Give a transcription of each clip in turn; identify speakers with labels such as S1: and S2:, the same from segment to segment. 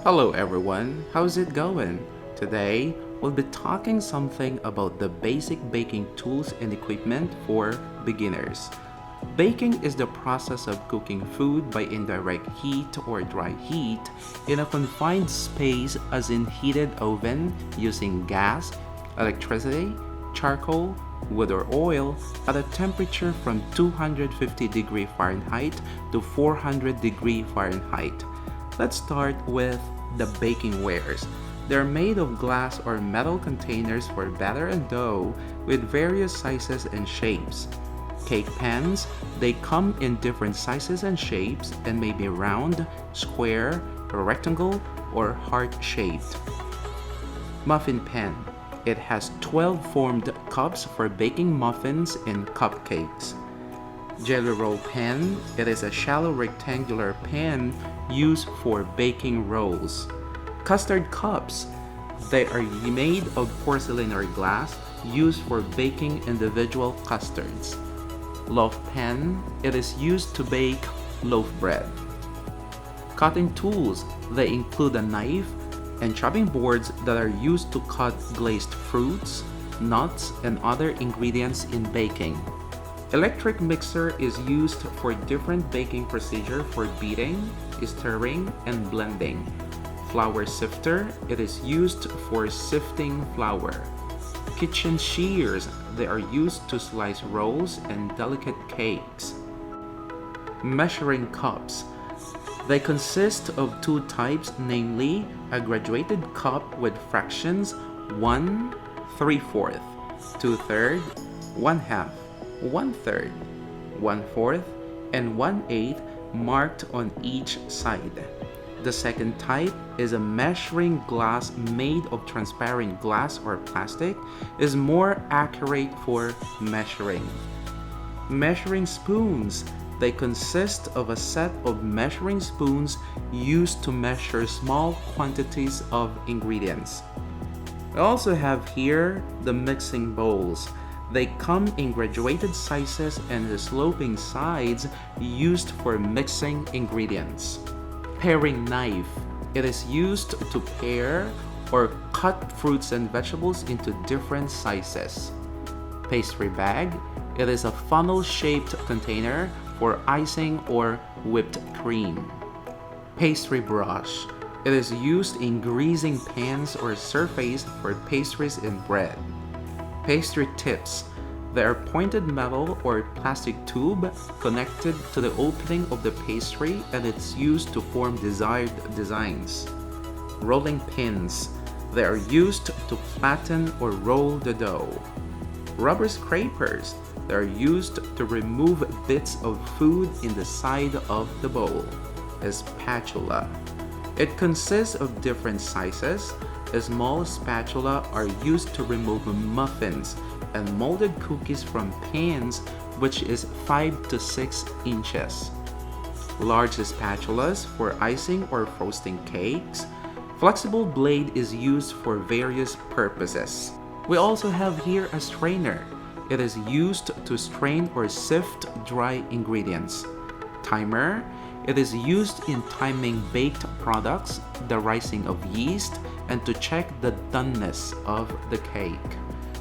S1: Hello everyone, how's it going? Today, we'll be talking something about the basic baking tools and equipment for beginners. Baking is the process of cooking food by indirect heat or dry heat in a confined space as in heated oven using gas, electricity, charcoal, wood or oil at a temperature from 250 degree Fahrenheit to 400 degree Fahrenheit. Let's start with the baking wares. They're made of glass or metal containers for batter and dough with various sizes and shapes. Cake pans, they come in different sizes and shapes and may be round, square, rectangle, or heart-shaped. Muffin pan. It has 12 formed cups for baking muffins and cupcakes. Jelly roll pan. It is a shallow rectangular pan used for baking rolls. Custard cups. They are made of porcelain or glass used for baking individual custards. Loaf pan. It is used to bake loaf bread. Cutting tools. They include a knife and chopping boards that are used to cut glazed fruits, nuts, and other ingredients in baking. Electric mixer is used for different baking procedure for beating, stirring, and blending. Flour sifter, it is used for sifting flour. Kitchen shears, they are used to slice rolls and delicate cakes. Measuring cups, they consist of two types, namely a graduated cup with fractions 1 3/4, 2/3, 1/2, 1/3, 1/4, and 1/8 marked on each side. The second type is a measuring glass made of transparent glass or plastic, is more accurate for measuring. Measuring spoons. They consist of a set of measuring spoons used to measure small quantities of ingredients. We also have here the mixing bowls. They come in graduated sizes and sloping sides used for mixing ingredients. Paring knife. It is used to pare or cut fruits and vegetables into different sizes. Pastry bag. It is a funnel-shaped container for icing or whipped cream. Pastry brush. It is used in greasing pans or surface for pastries and bread. Pastry tips. They are pointed metal or plastic tube connected to the opening of the pastry and it's used to form desired designs. Rolling pins. They are used to flatten or roll the dough. Rubber scrapers. They are used to remove bits of food in the side of the bowl. A spatula. It consists of different sizes. A small spatula are used to remove muffins and molded cookies from pans, which is 5 to 6 inches. Large spatulas for icing or frosting cakes. Flexible blade is used for various purposes. We also have here a strainer. It is used to strain or sift dry ingredients. Timer. It is used in timing baked products, the rising of yeast, and to check the doneness of the cake.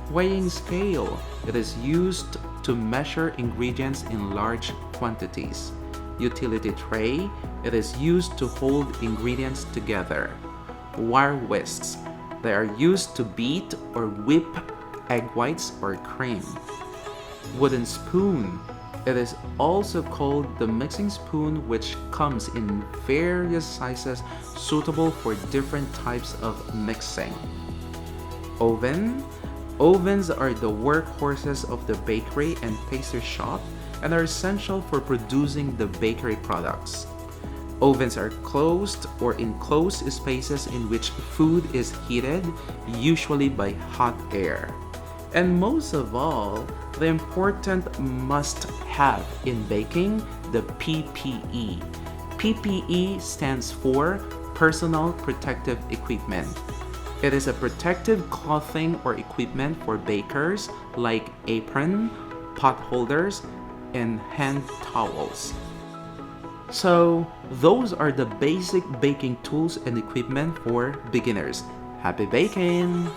S1: Weighing scale. It is used to measure ingredients in large quantities. Utility tray. It is used to hold ingredients together. Wire whisks. They are used to beat or whip egg whites or cream. Wooden spoon. It is also called the mixing spoon, which comes in various sizes suitable for different types of mixing. Oven. Ovens are the workhorses of the bakery and pastry shop and are essential for producing the bakery products. Ovens are closed or enclosed spaces in which food is heated, usually by hot air. And most of all, the important must-have in baking, the PPE. PPE stands for Personal Protective Equipment. It is a protective clothing or equipment for bakers like apron, pot holders, and hand towels. So, those are the basic baking tools and equipment for beginners. Happy baking!